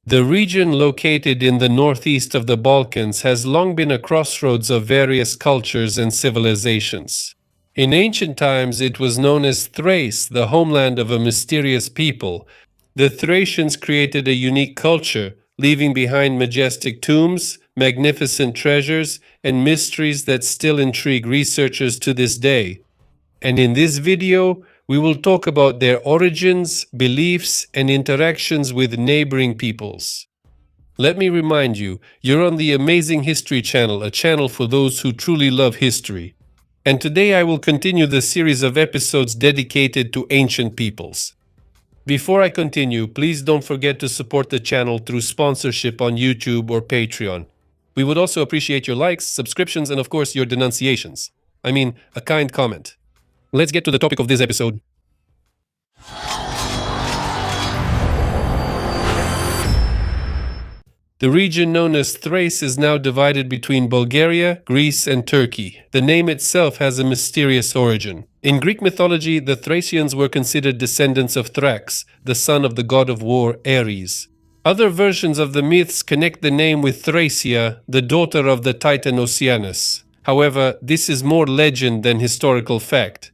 The region located in the northeast of the Balkans has long been a crossroads of various cultures and civilizations. In ancient times, it was known as Thrace, the homeland of a mysterious people. The Thracians created a unique culture, leaving behind majestic tombs, magnificent treasures, and mysteries that still intrigue researchers to this day. And in this video, we will talk about their origins, beliefs, and interactions with neighboring peoples. Let me remind you, you're on the Amazing History channel, a channel for those who truly love history. And today I will continue the series of episodes dedicated to ancient peoples. Before I continue, please don't forget to support the channel through sponsorship on YouTube or Patreon. We would also appreciate your likes, subscriptions, and of course your denunciations. I mean, a kind comment. Let's get to the topic of this episode. The region known as Thrace is now divided between Bulgaria, Greece, and Turkey. The name itself has a mysterious origin. In Greek mythology, the Thracians were considered descendants of Thrax, the son of the god of war Ares. Other versions of the myths connect the name with Thracia, the daughter of the Titan Oceanus. However, this is more legend than historical fact.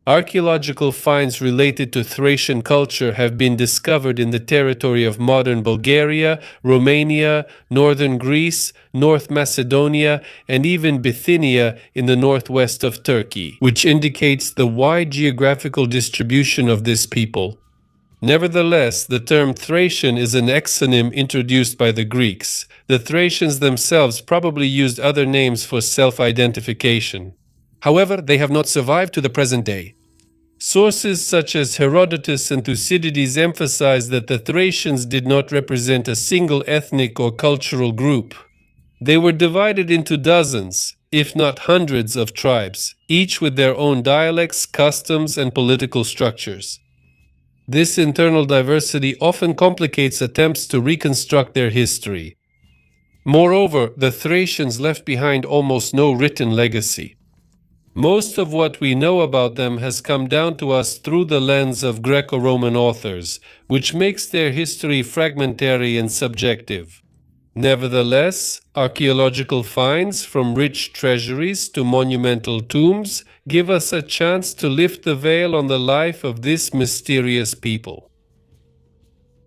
Archaeological finds related to Thracian culture have been discovered in the territory of modern Bulgaria, Romania, northern Greece, North Macedonia, and even Bithynia in the northwest of Turkey, which indicates the wide geographical distribution of this people. Nevertheless, the term Thracian is an exonym introduced by the Greeks. The Thracians themselves probably used other names for self-identification. However, they have not survived to the present day. Sources such as Herodotus and Thucydides emphasize that the Thracians did not represent a single ethnic or cultural group. They were divided into dozens, if not hundreds, of tribes, each with their own dialects, customs, and political structures. This internal diversity often complicates attempts to reconstruct their history. Moreover, the Thracians left behind almost no written legacy. Most of what we know about them has come down to us through the lens of Greco-Roman authors, which makes their history fragmentary and subjective. Nevertheless, archaeological finds, from rich treasuries to monumental tombs, give us a chance to lift the veil on the life of this mysterious people.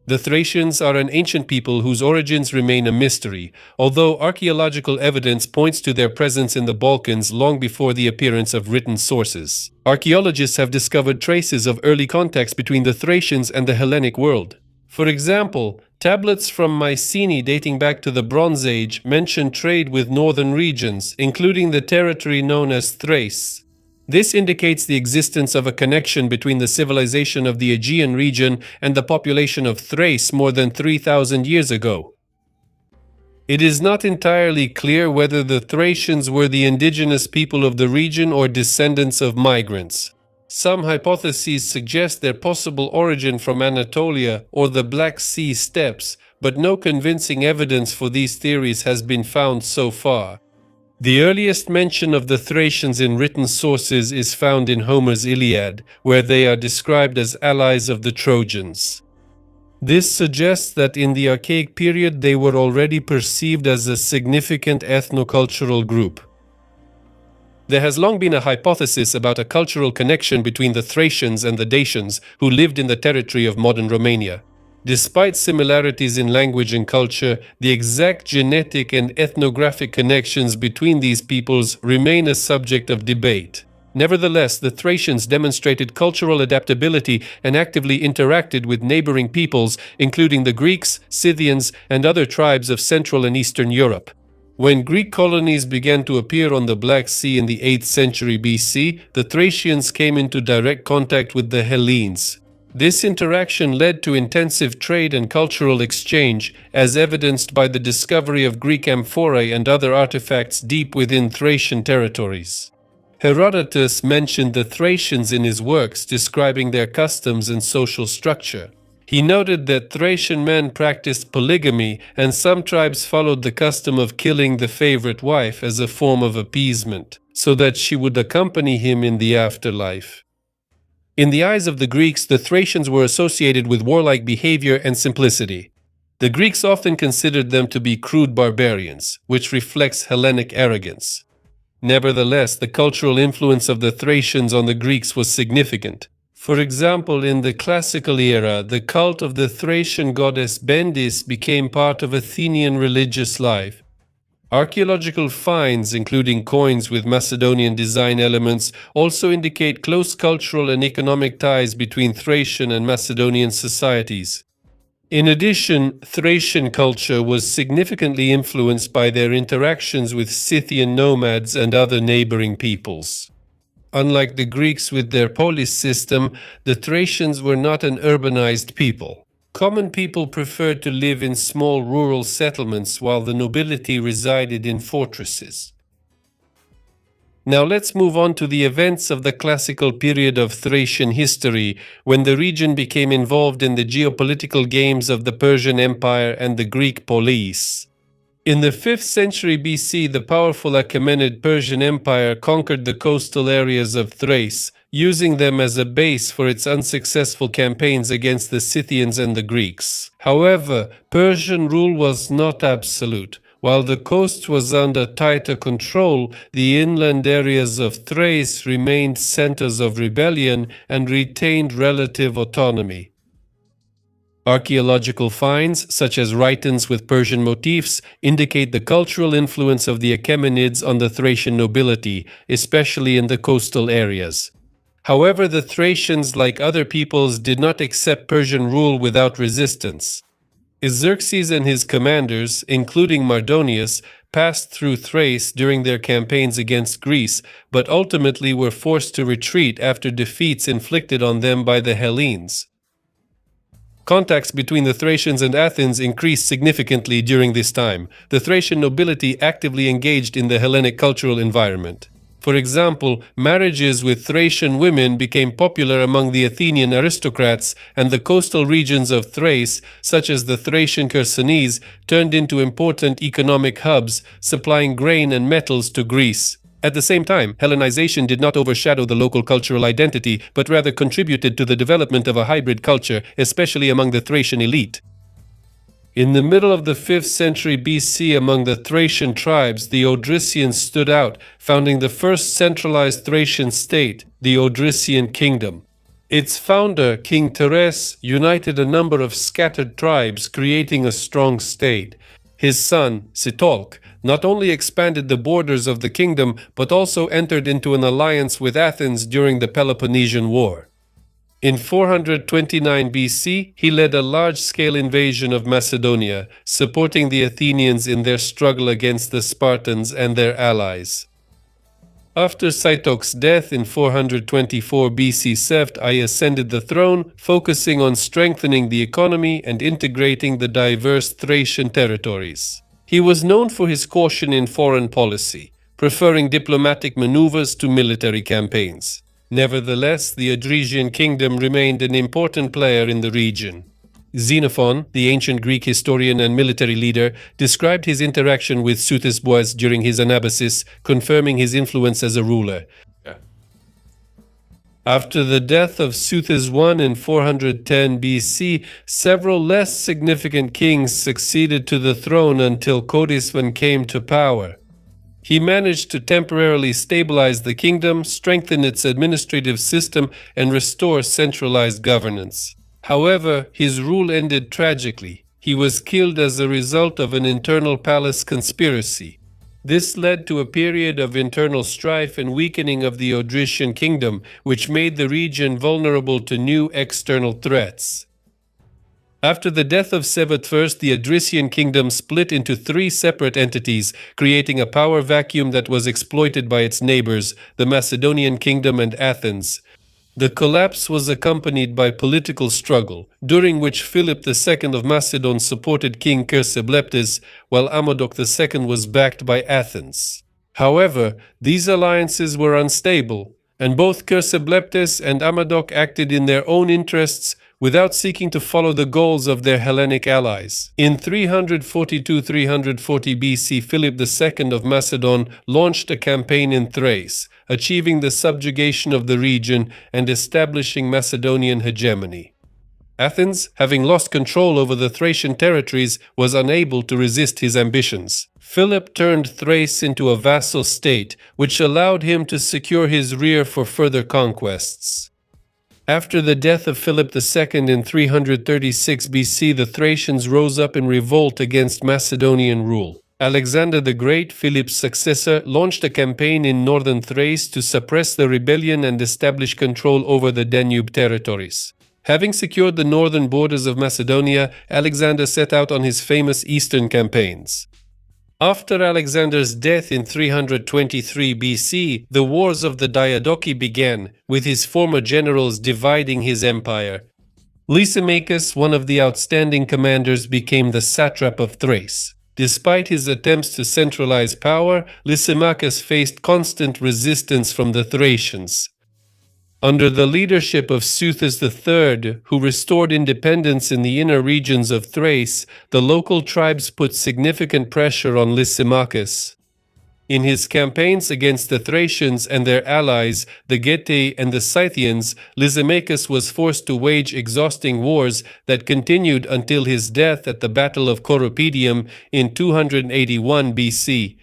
The Thracians are an ancient people whose origins remain a mystery, although archaeological evidence points to their presence in the Balkans long before the appearance of written sources. Archaeologists have discovered traces of early contacts between the Thracians and the Hellenic world. For example, tablets from Mycenae dating back to the Bronze Age mention trade with northern regions, including the territory known as Thrace. This indicates the existence of a connection between the civilization of the Aegean region and the population of Thrace more than 3,000 years ago. It is not entirely clear whether the Thracians were the indigenous people of the region or descendants of migrants. Some hypotheses suggest their possible origin from Anatolia or the Black Sea steppes, but no convincing evidence for these theories has been found so far. The earliest mention of the Thracians in written sources is found in Homer's Iliad, where they are described as allies of the Trojans. This suggests that in the Archaic period they were already perceived as a significant ethnocultural group. There has long been a hypothesis about a cultural connection between the Thracians and the Dacians who lived in the territory of modern Romania. Despite similarities in language and culture, the exact genetic and ethnographic connections between these peoples remain a subject of debate. Nevertheless, the Thracians demonstrated cultural adaptability and actively interacted with neighboring peoples, including the Greeks, Scythians, and other tribes of Central and Eastern Europe. When Greek colonies began to appear on the Black Sea in the 8th century BC, the Thracians came into direct contact with the Hellenes. This interaction led to intensive trade and cultural exchange, as evidenced by the discovery of Greek amphorae and other artifacts deep within Thracian territories. Herodotus mentioned the Thracians in his works, describing their customs and social structure. He noted that Thracian men practiced polygamy, and some tribes followed the custom of killing the favorite wife as a form of appeasement, so that she would accompany him in the afterlife. In the eyes of the Greeks, the Thracians were associated with warlike behavior and simplicity. The Greeks often considered them to be crude barbarians, which reflects Hellenic arrogance. Nevertheless, the cultural influence of the Thracians on the Greeks was significant. For example, in the classical era, the cult of the Thracian goddess Bendis became part of Athenian religious life. Archaeological finds, including coins with Macedonian design elements, also indicate close cultural and economic ties between Thracian and Macedonian societies. In addition, Thracian culture was significantly influenced by their interactions with Scythian nomads and other neighboring peoples. Unlike the Greeks with their polis system, the Thracians were not an urbanized people. Common people preferred to live in small rural settlements while the nobility resided in fortresses. Now let's move on to the events of the classical period of Thracian history, when the region became involved in the geopolitical games of the Persian Empire and the Greek polis. In the 5th century BC, the powerful Achaemenid Persian Empire conquered the coastal areas of Thrace, using them as a base for its unsuccessful campaigns against the Scythians and the Greeks. However, Persian rule was not absolute. While the coast was under tighter control, the inland areas of Thrace remained centers of rebellion and retained relative autonomy. Archaeological finds, such as write-ins with Persian motifs, indicate the cultural influence of the Achaemenids on the Thracian nobility, especially in the coastal areas. However, the Thracians, like other peoples, did not accept Persian rule without resistance. Xerxes and his commanders, including Mardonius, passed through Thrace during their campaigns against Greece, but ultimately were forced to retreat after defeats inflicted on them by the Hellenes. Contacts between the Thracians and Athens increased significantly during this time. The Thracian nobility actively engaged in the Hellenic cultural environment. For example, marriages with Thracian women became popular among the Athenian aristocrats, and the coastal regions of Thrace, such as the Thracian Chersonese, turned into important economic hubs, supplying grain and metals to Greece. At the same time, Hellenization did not overshadow the local cultural identity, but rather contributed to the development of a hybrid culture, especially among the Thracian elite. In the middle of the 5th century BC, among the Thracian tribes, the Odrysians stood out, founding the first centralized Thracian state, the Odrysian kingdom. Its founder, King Thrace, united a number of scattered tribes, creating a strong state. His son, Sitolk, not only expanded the borders of the kingdom, but also entered into an alliance with Athens during the Peloponnesian War. In 429 BC, he led a large-scale invasion of Macedonia, supporting the Athenians in their struggle against the Spartans and their allies. After Sitolk's death in 424 BC, Sefti ascended the throne, focusing on strengthening the economy and integrating the diverse Thracian territories. He was known for his caution in foreign policy, preferring diplomatic maneuvers to military campaigns. Nevertheless, the Odrysian kingdom remained an important player in the region. Xenophon, the ancient Greek historian and military leader, described his interaction with Suthisboas during his anabasis, confirming his influence as a ruler. After the death of Suthes I in 410 BC, several less significant kings succeeded to the throne until Codisvan came to power. He managed to temporarily stabilize the kingdom, strengthen its administrative system, and restore centralized governance. However, his rule ended tragically. He was killed as a result of an internal palace conspiracy. This led to a period of internal strife and weakening of the Odrysian kingdom, which made the region vulnerable to new external threats. After the death of Sebert I, the Odrysian kingdom split into 3 separate entities, creating a power vacuum that was exploited by its neighbors, the Macedonian kingdom and Athens. The collapse was accompanied by political struggle, during which Philip II of Macedon supported King Chersobleptes, while Amadok II was backed by Athens. However, these alliances were unstable, and both Chersobleptes and Amadok acted in their own interests without seeking to follow the goals of their Hellenic allies. In 342–340 BC, Philip II of Macedon launched a campaign in Thrace, achieving the subjugation of the region and establishing Macedonian hegemony. Athens, having lost control over the Thracian territories, was unable to resist his ambitions. Philip turned Thrace into a vassal state, which allowed him to secure his rear for further conquests. After the death of Philip II in 336 BC, the Thracians rose up in revolt against Macedonian rule. Alexander the Great, Philip's successor, launched a campaign in northern Thrace to suppress the rebellion and establish control over the Danube territories. Having secured the northern borders of Macedonia, Alexander set out on his famous eastern campaigns. After Alexander's death in 323 BC, the Wars of the Diadochi began, with his former generals dividing his empire. Lysimachus, one of the outstanding commanders, became the satrap of Thrace. Despite his attempts to centralize power, Lysimachus faced constant resistance from the Thracians. Under the leadership of Xuthus III, who restored independence in the inner regions of Thrace, the local tribes put significant pressure on Lysimachus. In his campaigns against the Thracians and their allies, the Getae and the Scythians, Lysimachus was forced to wage exhausting wars that continued until his death at the Battle of Coropedium in 281 BC.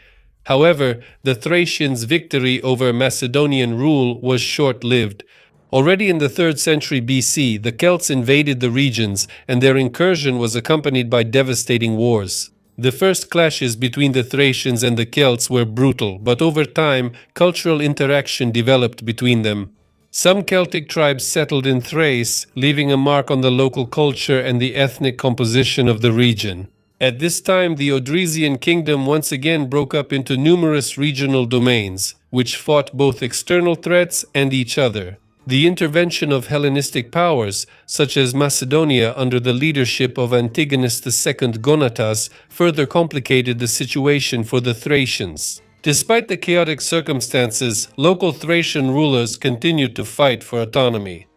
However, the Thracians' victory over Macedonian rule was short-lived. Already in the 3rd century BC, the Celts invaded the regions, and their incursion was accompanied by devastating wars. The first clashes between the Thracians and the Celts were brutal, but over time, cultural interaction developed between them. Some Celtic tribes settled in Thrace, leaving a mark on the local culture and the ethnic composition of the region. At this time, the Odrysian kingdom once again broke up into numerous regional domains, which fought both external threats and each other. The intervention of Hellenistic powers, such as Macedonia under the leadership of Antigonus II Gonatas, further complicated the situation for the Thracians. Despite the chaotic circumstances, local Thracian rulers continued to fight for autonomy.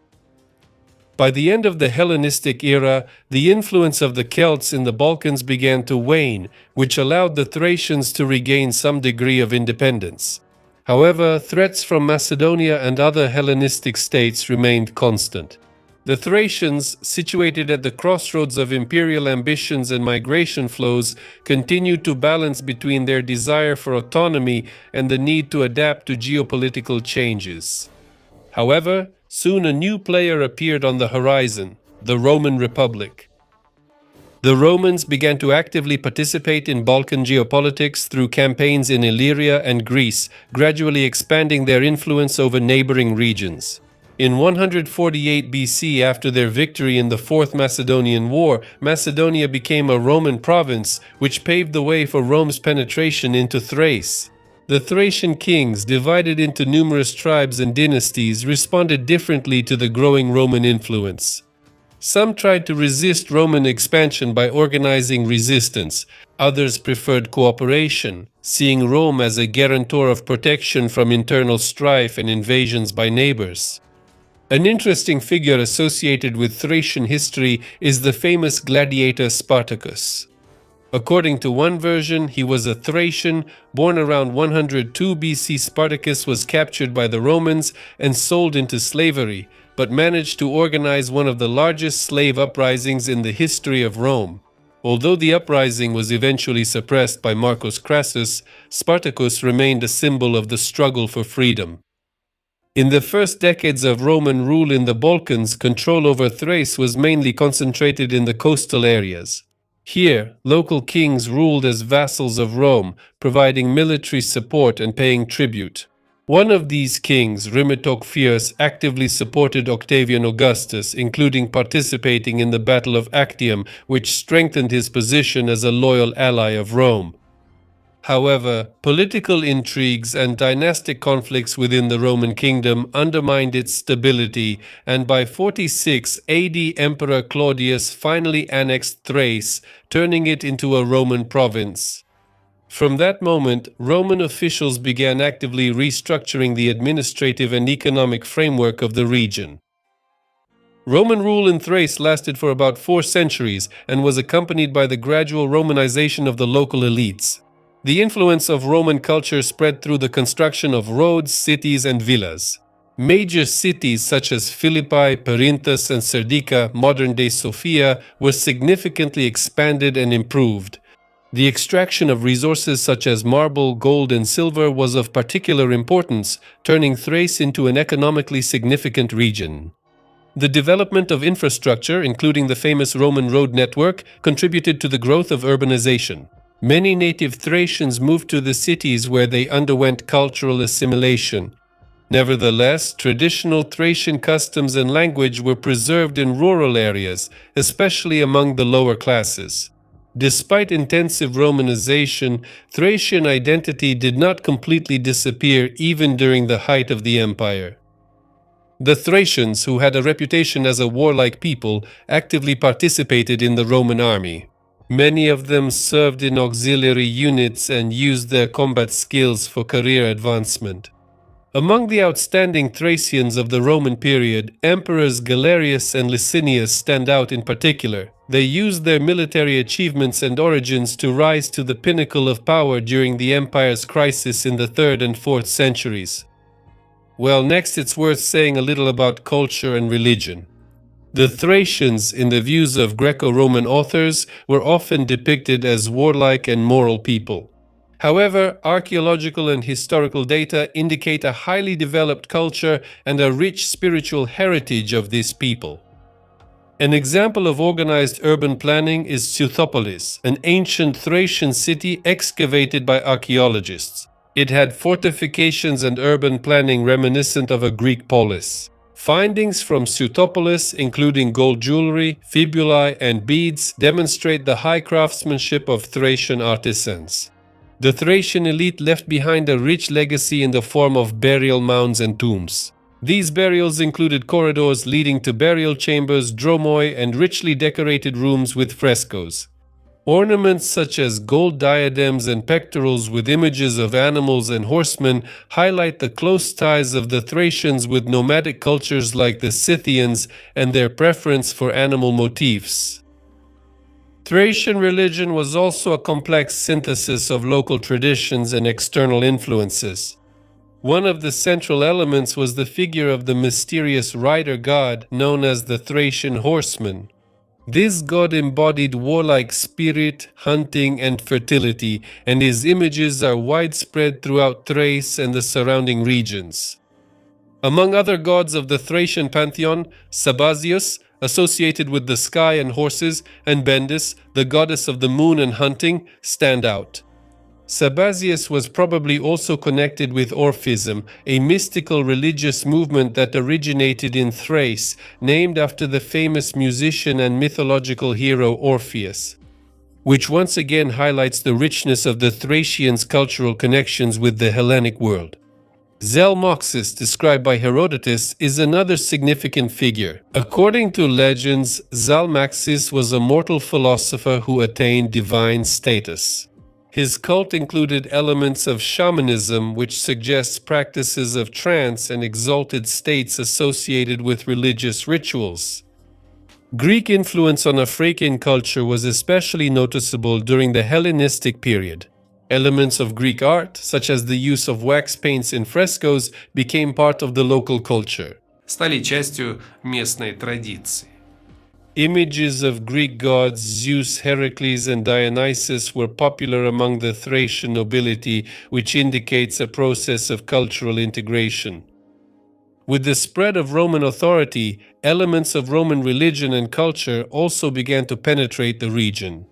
By the end of the Hellenistic era, the influence of the Celts in the Balkans began to wane, which allowed the Thracians to regain some degree of independence. However, threats from Macedonia and other Hellenistic states remained constant. The Thracians, situated at the crossroads of imperial ambitions and migration flows, continued to balance between their desire for autonomy and the need to adapt to geopolitical changes. However, soon a new player appeared on the horizon, the Roman Republic. The Romans began to actively participate in Balkan geopolitics through campaigns in Illyria and Greece, gradually expanding their influence over neighboring regions. In 148 BC, after their victory in the Fourth Macedonian War, Macedonia became a Roman province, which paved the way for Rome's penetration into Thrace. The Thracian kings, divided into numerous tribes and dynasties, responded differently to the growing Roman influence. Some tried to resist Roman expansion by organizing resistance. Others preferred cooperation, seeing Rome as a guarantor of protection from internal strife and invasions by neighbors. An interesting figure associated with Thracian history is the famous gladiator Spartacus. According to one version, he was a Thracian, born around 102 BC. Spartacus was captured by the Romans and sold into slavery, but managed to organize one of the largest slave uprisings in the history of Rome. Although the uprising was eventually suppressed by Marcus Crassus, Spartacus remained a symbol of the struggle for freedom. In the first decades of Roman rule in the Balkans, control over Thrace was mainly concentrated in the coastal areas. Here, local kings ruled as vassals of Rome, providing military support and paying tribute. One of these kings, Rimetoc Fierce, actively supported Octavian Augustus, including participating in the Battle of Actium, which strengthened his position as a loyal ally of Rome. However, political intrigues and dynastic conflicts within the Roman kingdom undermined its stability, and by 46 AD Emperor Claudius finally annexed Thrace, turning it into a Roman province. From that moment, Roman officials began actively restructuring the administrative and economic framework of the region. Roman rule in Thrace lasted for about 4 centuries and was accompanied by the gradual Romanization of the local elites. The influence of Roman culture spread through the construction of roads, cities, and villas. Major cities such as Philippi, Perinthus, and Serdica, modern-day Sofia, were significantly expanded and improved. The extraction of resources such as marble, gold, and silver was of particular importance, turning Thrace into an economically significant region. The development of infrastructure, including the famous Roman road network, contributed to the growth of urbanization. Many native Thracians moved to the cities where they underwent cultural assimilation. Nevertheless, traditional Thracian customs and language were preserved in rural areas, especially among the lower classes. Despite intensive Romanization, Thracian identity did not completely disappear even during the height of the empire. The Thracians, who had a reputation as a warlike people, actively participated in the Roman army. Many of them served in auxiliary units and used their combat skills for career advancement. Among the outstanding Thracians of the Roman period, Emperors Galerius and Licinius stand out in particular. They used their military achievements and origins to rise to the pinnacle of power during the empire's crisis in the 3rd and 4th centuries. Well, next it's worth saying a little about culture and religion. The Thracians, in the views of Greco-Roman authors, were often depicted as warlike and moral people. However, archaeological and historical data indicate a highly developed culture and a rich spiritual heritage of these people. An example of organized urban planning is Seutopolis, an ancient Thracian city excavated by archaeologists. It had fortifications and urban planning reminiscent of a Greek polis. Findings from Seutopolis, including gold jewelry, fibulae, and beads, demonstrate the high craftsmanship of Thracian artisans. The Thracian elite left behind a rich legacy in the form of burial mounds and tombs. These burials included corridors leading to burial chambers, dromoi, and richly decorated rooms with frescoes. Ornaments such as gold diadems and pectorals with images of animals and horsemen highlight the close ties of the Thracians with nomadic cultures like the Scythians and their preference for animal motifs. Thracian religion was also a complex synthesis of local traditions and external influences. One of the central elements was the figure of the mysterious rider god known as the Thracian horseman. This god embodied warlike spirit, hunting, and fertility, and his images are widespread throughout Thrace and the surrounding regions. Among other gods of the Thracian pantheon, Sabazius, associated with the sky and horses, and Bendis, the goddess of the moon and hunting, stand out. Sabazius was probably also connected with Orphism, a mystical religious movement that originated in Thrace, named after the famous musician and mythological hero Orpheus, which once again highlights the richness of the Thracians' cultural connections with the Hellenic world. Zalmoxis, described by Herodotus, is another significant figure. According to legends, Zalmoxis was a mortal philosopher who attained divine status. His cult included elements of shamanism, which suggests practices of trance and exalted states associated with religious rituals. Greek influence on African culture was especially noticeable during the Hellenistic period. Elements of Greek art, such as the use of wax paints in frescoes, became part of the local culture. Стали частью местной традиции. Images of Greek gods Zeus, Heracles, and Dionysus were popular among the Thracian nobility, which indicates a process of cultural integration. With the spread of Roman authority, elements of Roman religion and culture also began to penetrate the region.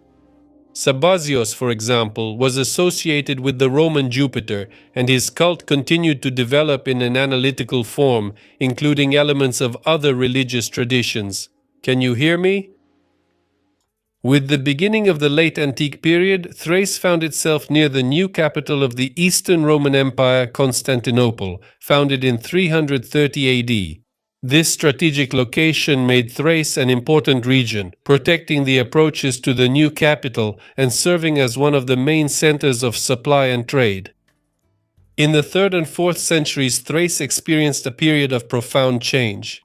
Sabazios, for example, was associated with the Roman Jupiter, and his cult continued to develop in an analytical form, including elements of other religious traditions. Can you hear me? With the beginning of the late antique period, Thrace found itself near the new capital of the Eastern Roman Empire, Constantinople, founded in 330 AD. This strategic location made Thrace an important region, protecting the approaches to the new capital and serving as one of the main centers of supply and trade. In the 3rd and 4th centuries, Thrace experienced a period of profound change.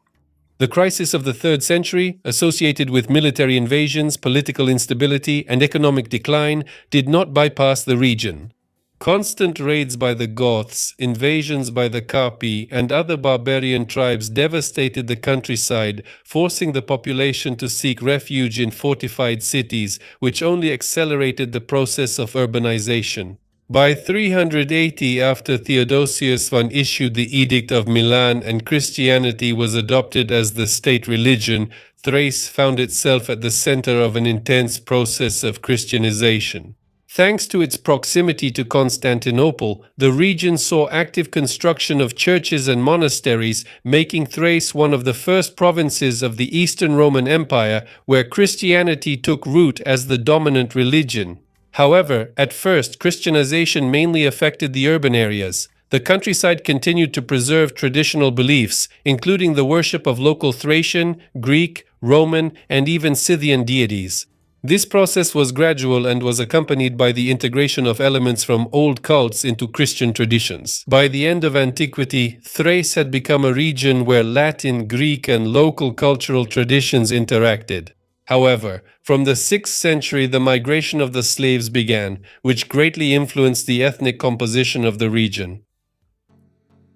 The crisis of the 3rd century, associated with military invasions, political instability, and economic decline, did not bypass the region. Constant raids by the Goths, invasions by the Carpi, and other barbarian tribes devastated the countryside, forcing the population to seek refuge in fortified cities, which only accelerated the process of urbanization. By 380, after Theodosius I issued the Edict of Milan and Christianity was adopted as the state religion, Thrace found itself at the center of an intense process of Christianization. Thanks to its proximity to Constantinople, the region saw active construction of churches and monasteries, making Thrace one of the first provinces of the Eastern Roman Empire where Christianity took root as the dominant religion. However, at first, Christianization mainly affected the urban areas. The countryside continued to preserve traditional beliefs, including the worship of local Thracian, Greek, Roman, and even Scythian deities. This process was gradual and was accompanied by the integration of elements from old cults into Christian traditions. By the end of Antiquity, Thrace had become a region where Latin, Greek, and local cultural traditions interacted. However, from the 6th century, the migration of the slaves began, which greatly influenced the ethnic composition of the region.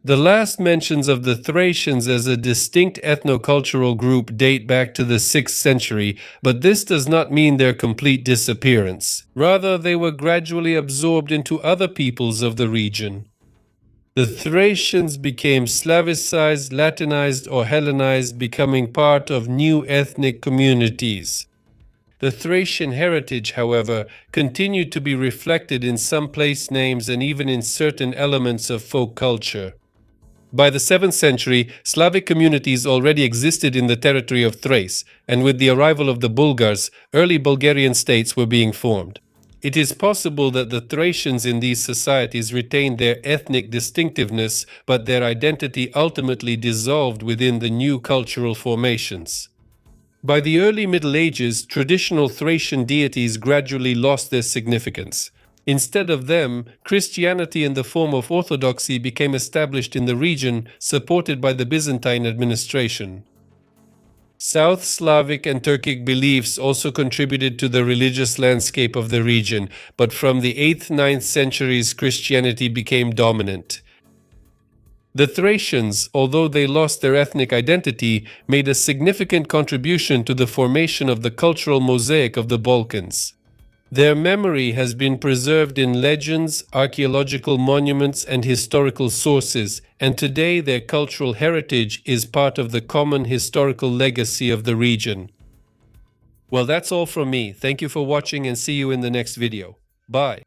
The last mentions of the Thracians as a distinct ethnocultural group date back to the 6th century, but this does not mean their complete disappearance. Rather, they were gradually absorbed into other peoples of the region. The Thracians became Slavicized, Latinized, or Hellenized, becoming part of new ethnic communities. The Thracian heritage, however, continued to be reflected in some place names and even in certain elements of folk culture. By the 7th century, Slavic communities already existed in the territory of Thrace, and with the arrival of the Bulgars, early Bulgarian states were being formed. It is possible that the Thracians in these societies retained their ethnic distinctiveness, but their identity ultimately dissolved within the new cultural formations. By the early Middle Ages, traditional Thracian deities gradually lost their significance. Instead of them, Christianity in the form of Orthodoxy became established in the region, supported by the Byzantine administration. South Slavic and Turkic beliefs also contributed to the religious landscape of the region, but from the 8th–9th centuries, Christianity became dominant. The Thracians, although they lost their ethnic identity, made a significant contribution to the formation of the cultural mosaic of the Balkans. Their memory has been preserved in legends, archaeological monuments, and historical sources, and today their cultural heritage is part of the common historical legacy of the region. Well, that's all from me. Thank you for watching and see you in the next video. Bye.